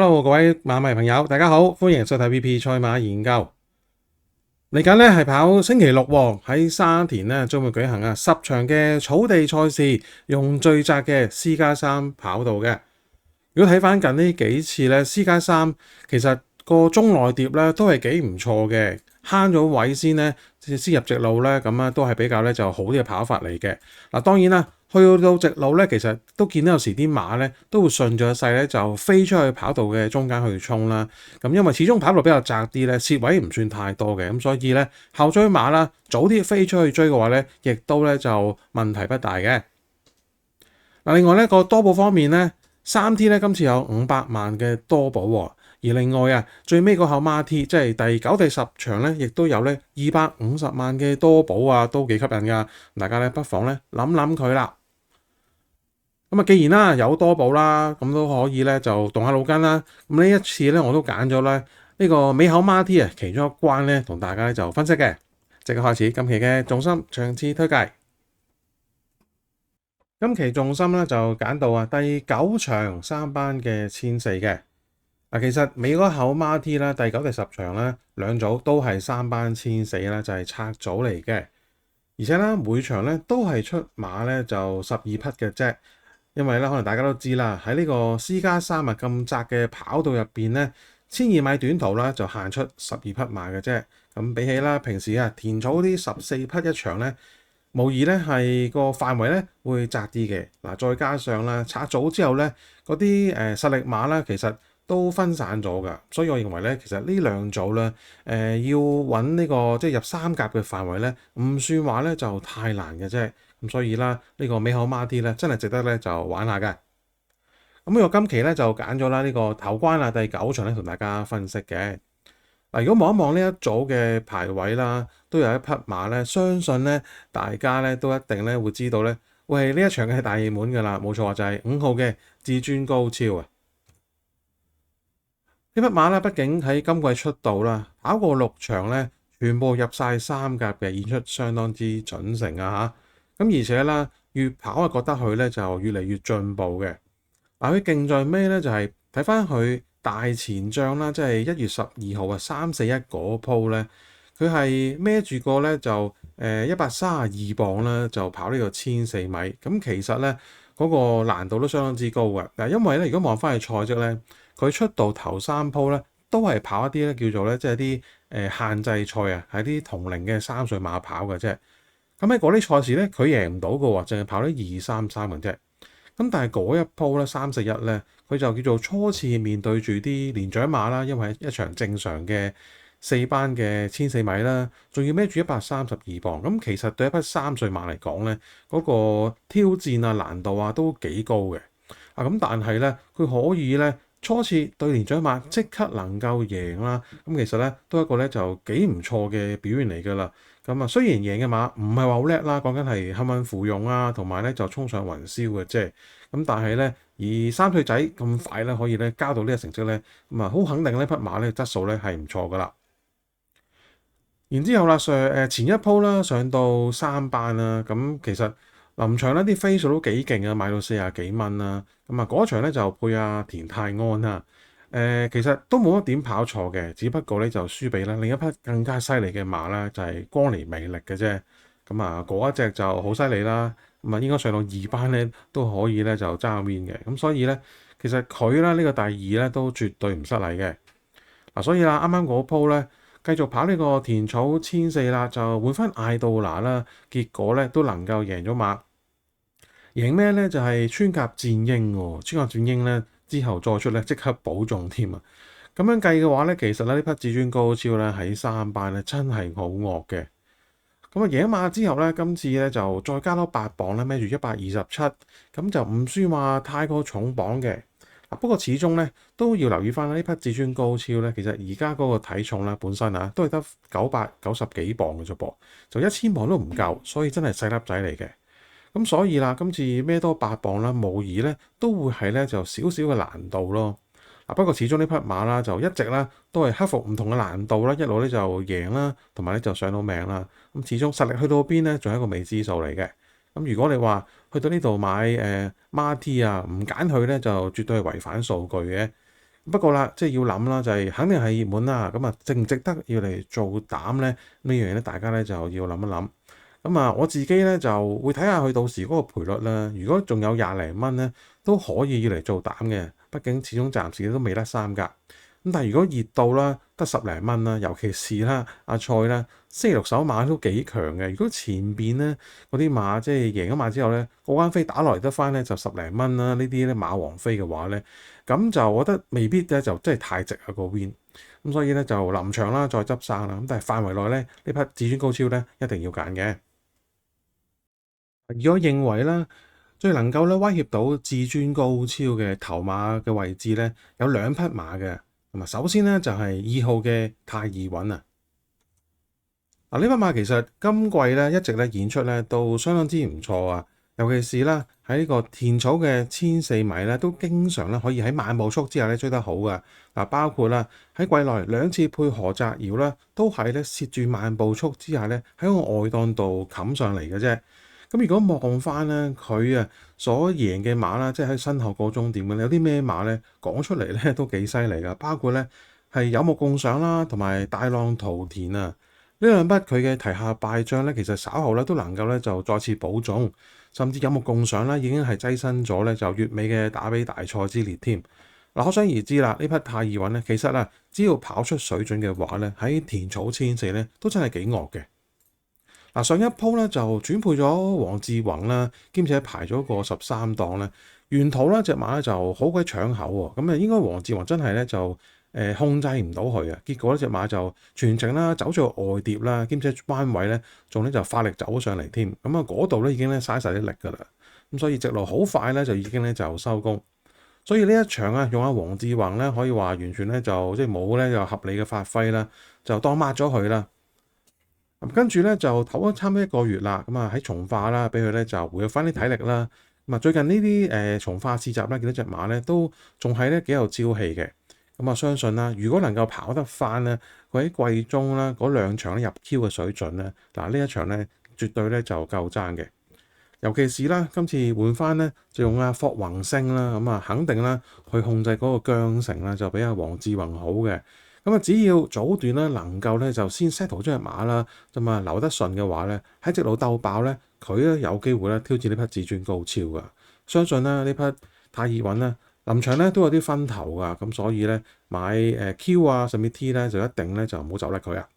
Hello，各位馬迷朋友，大家好，歡迎收睇 VP 賽馬研究。嚟緊咧係跑星期六喎，喺沙田咧將會舉行10場嘅草地賽事，用最窄嘅 C+3跑道嘅。如果睇翻近呢幾次咧 C+3，其實個中內碟咧都係幾唔錯嘅，慳咗位先咧先入直路咧，咁啊都係比較咧就好啲嘅跑法嚟嘅。嗱，當然啦。去到直路咧，其實都見到有時啲馬咧都會順住個勢咧就飛出去跑道嘅中間去衝啦。咁因為始終跑道比較窄啲咧，蝕位唔算太多嘅，咁所以咧後追馬啦，早啲飛出去追嘅話咧，亦都咧就問題不大嘅。嗱，另外咧個多寶方面咧，3T 咧今次有500萬嘅多寶喎。而另外最尾嗰口馬 T 即係第9、第10場咧，亦都有咧250萬嘅多寶啊，都幾吸引噶。大家咧不妨咧諗諗佢啦。咁既然啦有多寶啦，咁都可以咧就動下腦筋啦。咁呢一次咧我都揀咗咧呢個尾口馬 T 其中一關咧同大家咧就分析嘅。即刻開始今期嘅重心場次推介。今期重心咧就揀到第9場3班嘅1004嘅。其實尾嗰口馬 T 啦，第9、第10場咧兩組都係3班1004啦，就係拆組嚟嘅。而且咧每場咧都係出馬咧就12匹嘅啫。因為咧可能大家都知啦，喺呢個 C+3咁窄嘅跑道入邊咧，1200米短途啦就限出12匹馬嘅啫。咁比起啦平時田草啲14匹一場咧，無疑咧係個範圍咧會窄啲嘅。嗱，再加上啦拆組之後咧，嗰啲實力馬啦其實都分散咗㗎，所以我認為咧其實呢兩組咧要揾呢個即係入3甲嘅範圍咧，唔算話咧就太難嘅啫。咁所以啦，呢個尾口馬 T 咧真係值得咧就玩下嘅。咁我今期咧就揀咗啦呢個頭關第9場咧同大家分析嘅。嗱，如果望一望呢一組嘅排位啦，都有一匹馬咧，相信咧大家咧都一定咧會知道咧，喂呢一場嘅係大熱門㗎啦，冇錯就係5號嘅至尊高超啊！呢匹馬咧畢竟喺今季出道啦，跑過6場咧，全部入晒3甲嘅，演出相當之準成啊嚇！咁而且啦，越跑覺得佢咧就越嚟越進步嘅。嗱，佢勁在咩咧？就係睇翻佢大前仗啦，即係1月12號341嗰鋪咧，佢係孭住個咧就132磅啦，就跑呢個1004米。咁其實咧嗰個難度都相當之高嘅。嗱，因為咧如果望翻去賽績咧，佢出道頭3鋪咧都係跑一啲咧叫做咧即係啲限制賽係啲同齡嘅3歲馬跑嘅啫。咁喺嗰啲賽事咧，佢贏唔到嘅喎，淨係跑啲233嘅啫。咁但係嗰一鋪咧341咧，佢就叫做初次面對住啲年長馬啦，因為係一場正常嘅4班嘅1004米啦，仲要孭住132磅。咁其實對一匹3歲馬嚟講咧，嗰個挑戰難度都幾高嘅。咁但係咧，佢可以咧初次對年長馬即刻能夠贏啦。咁其實咧都係一個咧就幾唔錯嘅表現嚟㗎啦。咁雖然贏嘅馬唔係話好叻啦，講緊係幸運芙蓉同埋咧就衝上雲霄嘅啫。咁但係咧，以3歲仔咁快咧可以咧交到呢個成績咧，咁好肯定呢匹馬咧質素咧係唔錯噶啦。然之後啦，前一鋪啦上到3班啦，咁其實臨場咧啲飛數都幾勁啊，買到40幾蚊啦。咁嗰場咧就配田泰安啦。其實都冇乜點跑錯嘅，只不過咧就輸俾另一匹更加犀利嘅馬啦，就係光年魅力嘅啫。咁嗰一隻就好犀利啦。咁應該上到2班咧都可以咧就爭 win 嘅。咁所以咧其實佢啦呢個第2咧都絕對唔失禮嘅。所以啦啱啱嗰鋪咧繼續跑呢個田草1004啦，就換翻艾杜拿啦，結果咧都能夠贏咗馬。贏咩咧？就係穿甲戰鷹喎，穿甲戰鷹咧。之後再出咧，即刻保中添啊！咁樣計嘅話咧，其實咧呢匹至尊高超咧喺3班咧真係好惡嘅。咁贏馬之後咧，今次咧就再加多8磅咧，孭住127，咁就唔算話太過重磅嘅。不過始終咧都要留意翻呢匹至尊高超咧，其實而家嗰個體重咧本身都係得990幾磅嘅啫噃，就1000磅都唔夠，所以真係細粒仔嚟嘅。咁所以啦，今次孭多8磅啦，無疑咧都會係咧就少少嘅難度咯。不過始終呢匹馬啦，就一直啦都係克服唔同嘅難度啦，一路咧就贏啦，同埋咧就上到命啦。咁始終實力去到邊咧，仲係一個未知數嚟嘅。咁如果你話去到呢度買馬 T 唔揀佢咧，就絕對係違反數據嘅。不過啦，即係要諗啦，就係肯定係熱門啦。咁啊，值唔值得要嚟做膽咧？呢樣嘢咧，大家咧就要諗一諗。咁啊，我自己咧就會睇下佢到時嗰個賠率啦。如果仲有廿零蚊咧，都可以要嚟做膽嘅。畢竟始終暫時都未得三格。咁但係如果熱到啦，得十零蚊啦，尤其是啦阿蔡啦，星期六手馬都幾強嘅。如果前邊咧嗰啲馬即係贏咗馬之後咧，嗰間飛打落嚟得翻咧就十零蚊啦，呢啲咧馬王飛嘅話咧，咁就我覺得未必咧就真係太值啊個 win。咁所以咧就臨場啦，再執生啦。咁但係範圍內咧呢匹至尊高超咧一定要揀嘅。而我認為咧，最能夠咧威脅到至尊高超嘅頭馬嘅位置咧，有兩匹馬嘅。咁啊，首先咧就係2號嘅泰爾穩啊。嗱，呢匹馬其實今季咧一直咧演出咧都相當之唔錯啊。尤其是啦喺呢個田草嘅1400米咧，都經常咧可以喺慢步速之下咧追得好嘅。嗱，包括啦喺季內2次配何澤堯啦，都係咧攝住慢步速之下咧喺個外檔度冚上嚟嘅啫。咁如果望翻咧佢啊所贏嘅馬啦，即係喺身後個終點嘅，有啲咩馬咧講出嚟咧都幾犀利噶，包括咧係有目共賞啦，同埋大浪淘田啊，呢兩筆佢嘅題下敗將咧，其實稍後咧都能夠咧就再次保中，甚至有目共賞啦，已經係躋身咗咧就月尾嘅打比大賽之列添。嗱，可想而知啦，呢匹泰爾穩咧，其實啊只要跑出水準嘅話咧，喺田草1400咧都真係幾惡嘅。嗱，上一鋪咧就轉配咗黃志宏啦，兼且排咗個13檔咧，沿途咧隻馬咧就好鬼搶口喎，咁啊應該黃志宏真係咧就控制唔到佢啊，結果呢隻馬就全程啦走咗外碟啦，兼且彎位咧仲咧就發力走上嚟添，咁啊嗰度咧已經咧嘥晒啲力㗎啦，咁所以直路好快咧就已經咧就收工，所以呢一場啊用阿黃志宏咧可以話完全咧就即係冇咧就合理嘅發揮啦，就當抹咗佢啦。跟住咧就唞咗差唔多1個月啦，咁啊喺從化啦，俾佢咧就回復翻啲體力啦。咁啊最近呢啲從化試閘咧，見到隻馬咧都仲係咧幾有朝氣嘅。咁啊相信啦，如果能夠跑得翻咧，佢喺季中啦嗰2場入 Q 嘅水準咧，嗱呢一場咧絕對咧就夠爭嘅。尤其是啦，今次換翻咧就用阿霍宏升啦，咁啊肯定啦去控制嗰個韁繩啦，就比阿黃志宏好嘅。咁啊，只要早段咧能夠咧就先 settle 咗隻馬啦，咁啊留得順嘅話咧，喺直路鬥爆咧，佢咧有機會咧挑戰呢匹至尊高超噶。相信咧呢匹泰爾穩咧臨場咧都有啲分頭噶，咁所以咧買Q 啊甚至 T 咧就一定咧就唔好走甩佢啊。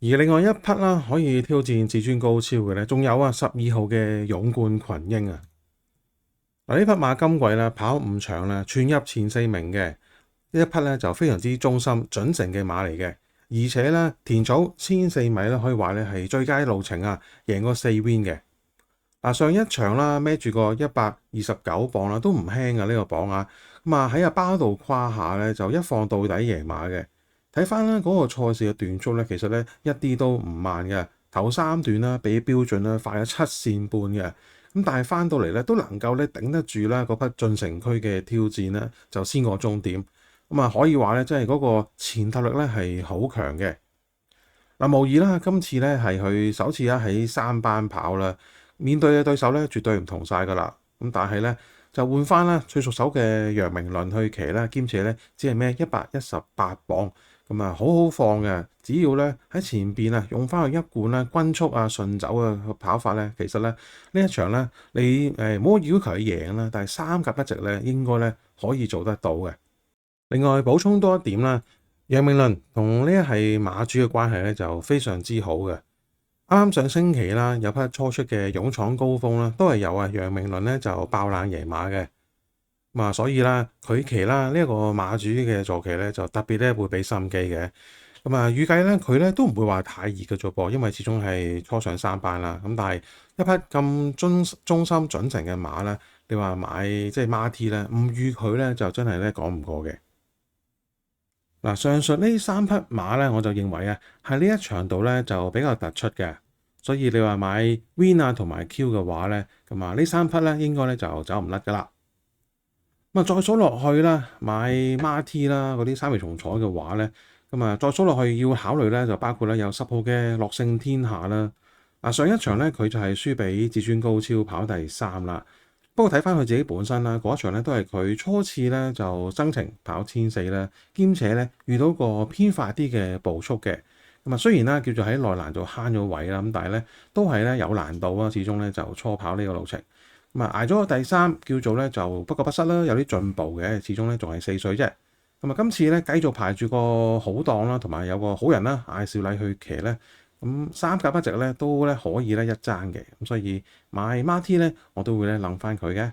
而另外一匹啦可以挑戰至尊高超嘅咧，仲有啊12號嘅勇冠群英啊。嗱呢匹馬今季啦跑5場啦，全入前4名嘅。呢一匹咧就非常之忠心準成嘅馬嚟嘅，而且咧田草1400米咧可以話咧係最佳路程啊，贏過4 win 嘅。嗱上一場啦孭住個129磅啦，都唔輕啊呢個磅啊，咁啊喺阿包度跨下咧就一放到底贏馬嘅。睇翻咧嗰個賽事嘅段速咧，其實咧一啲都唔慢嘅，頭3段啦比標準啦快咗7線半嘅，咁但係翻到嚟咧都能夠咧頂得住啦嗰匹進城區嘅挑戰咧，就先過終點。咁啊，可以話咧，即係嗰個前頭力咧係好強嘅。嗱，無疑啦，今次咧係佢首次啦喺3班跑啦，面對嘅對手咧絕對唔同晒噶啦。咁但係咧就換翻啦最熟手嘅楊明倫去騎啦，兼且咧只係咩118磅，咁啊好好放嘅。只要咧喺前邊啊用翻佢一貫啦均速啊順走嘅跑法咧，其實咧呢一場咧你唔好要求佢贏啦，但係3甲一席咧應該咧可以做得到嘅。另外補充多一點啦，楊明倫同呢一係馬主嘅關係咧就非常之好嘅。啱啱上星期啦，有匹初出嘅勇闖高峰啦，都係由啊楊明倫咧就爆冷贏馬嘅。咁啊，所以啦佢騎啦呢一個馬主嘅坐騎咧就特別咧會俾心機嘅。咁啊預計咧佢咧都唔會話太熱嘅啫噃，因為始終係初上3班啦。咁但係一匹咁忠心準成嘅馬咧，你話買即係馬 T 咧，唔預佢咧就真係咧講唔過嘅。嗱，上述呢3匹馬咧，我就認為啊，喺呢一場度咧就比較突出嘅，所以你話買 Win 啊同埋 Q 嘅話咧，咁啊呢3匹咧應該咧就走唔甩噶啦。咁啊再數落去啦，買 Marty 啦嗰啲3味重彩嘅話咧，咁啊再數落去要考慮咧就包括咧有10號嘅樂勝天下啦。嗱上一場咧佢就係輸俾至尊高超跑第3啦。不過睇翻佢自己本身啦，嗰一場咧都係佢初次咧就增程跑1400啦，兼且咧遇到個偏快啲嘅步速嘅。咁啊，雖然啦叫做喺內欄度慳咗位啦，咁但係咧都係咧有難度啊，始終咧就初跑呢個路程。咁啊捱咗個第3，叫做咧就不過不失啦，有啲進步嘅，始終咧仲係4歲啫。咁啊今次咧繼續排住個好檔啦，同埋有個好人啦，艾少禮去騎咧。咁3甲一直咧都咧可以咧一爭嘅，咁所以買 Marty 咧我都會咧諗翻佢嘅。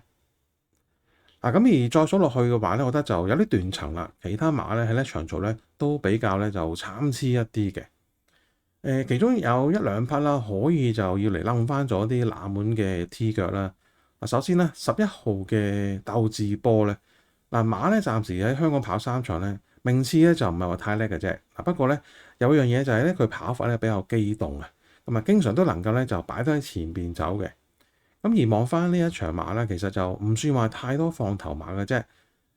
咁而再數落去嘅話咧，我覺得就有啲斷層啦。其他馬咧喺呢場做咧都比較咧就參差一啲嘅。其中有一兩匹啦，可以就要嚟諗翻咗啲冷門嘅 T 腳啦。首先咧11號嘅鬥智波咧，馬咧暫時喺香港跑3場咧，名次咧就唔係話太叻嘅啫。不過咧有一樣嘢就係咧佢跑法咧比較機動啊，咁啊經常都能夠咧就擺得喺前邊走嘅。咁而望翻呢一場馬咧，其實就唔算話太多放頭馬嘅啫。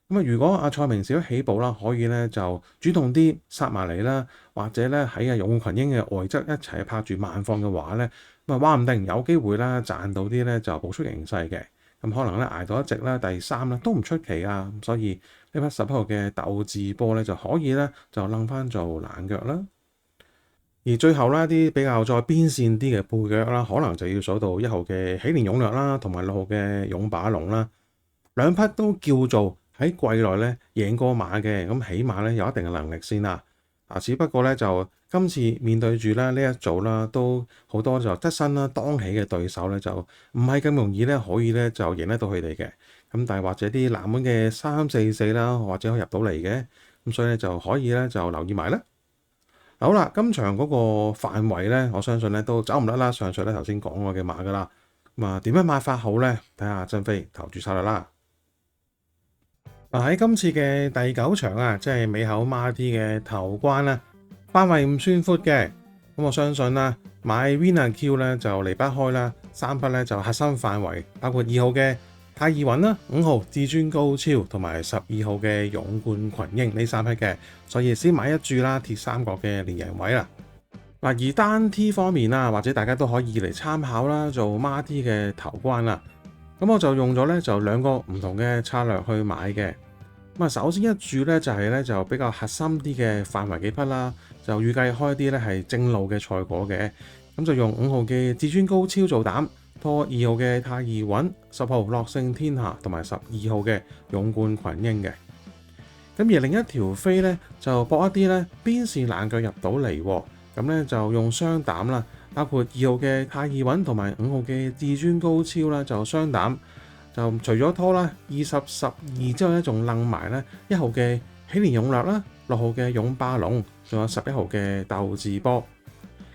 咁啊，如果阿蔡明少起步啦，可以咧就主動啲殺埋嚟啦，或者咧喺阿勇群英嘅外側一齊拍住慢放嘅話咧，咁啊話唔定有機會啦賺到啲咧就捕捉形勢嘅。咁可能咧捱到一直啦第3啦都唔出奇啊。所以呢匹11號嘅鬥智波咧就可以咧就掹翻做冷腳啦。而最後啦，啲比較再邊線啲嘅背腳啦，可能就要數到1號嘅喜連勇略啦，同埋6號嘅勇把龍啦，兩匹都叫做喺季內咧贏過馬嘅，咁起碼咧有一定嘅能力先啦。只不過咧就今次面對住咧呢一組啦，都好多就側身啦當起嘅對手咧，就唔係咁容易咧可以咧就贏得到佢哋嘅。咁但係或者啲冷門嘅3、4、4啦，或者可以入到嚟嘅，咁所以咧就可以咧就留意埋啦。好啦，今場嗰個範圍咧，我相信咧都走唔甩啦。上述咧頭先講過嘅馬噶啦，咁啊點樣買法好咧？睇下曾飛投注策略啦。喺今次嘅第9場啊，即係尾口 Marty 嘅頭關啦，範圍唔算闊嘅，咁我相信啦，買 Winner Q 咧就離不開啦。3匹咧就核心範圍，包括2號嘅太易穩啦、5號至尊高超同埋12號嘅勇冠群英呢3匹嘅，所以先買一注啦，鐵三角嘅連贏位啦。而單 T 方面啦，或者大家都可以嚟參考啦，做 Marty 嘅頭關啦。咁我就用咗咧就2個唔同嘅策略去買嘅。首先一注咧就係咧就比較核心啲嘅範圍幾匹啦，就預計開啲咧係正路嘅賽果嘅，咁就用5號嘅至尊高超做膽，拖2號嘅太易穩、10號樂勝天下同埋12號嘅勇冠群英嘅。咁而另一條飛咧就搏一啲咧邊線冷腳入到嚟，咁咧就用雙膽啦，包括2號嘅太易穩同埋5號嘅至尊高超啦，就雙膽。就除咗拖啦20、12之後咧，仲掹埋咧1號嘅喜連勇略啦、6號嘅勇霸龍，仲有11號嘅鬥智波。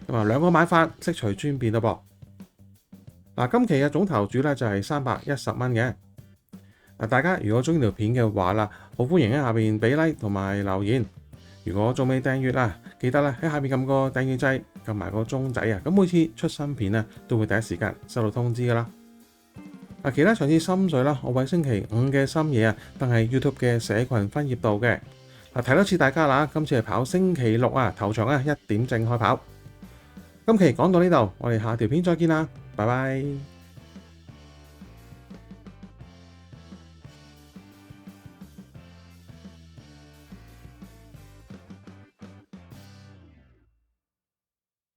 咁啊2個買法悉隨尊便咯噃。今期嘅總投注咧就係310蚊嘅。大家如果中意條片嘅話啦，好歡迎喺下邊俾 like 同埋留言。如果仲未訂閱啦，記得咧喺下邊撳個訂閱掣，撳埋個鐘仔啊，咁每次出新片咧都會第一時間收到通知噶啦。其他場次心水啦，我喺星期5嘅深夜但係 YouTube 嘅社群分頁度嘅。提多次大家啦，今次係跑星期6頭場1點正開跑。今期講到呢度，我哋下條片再見啦，拜拜。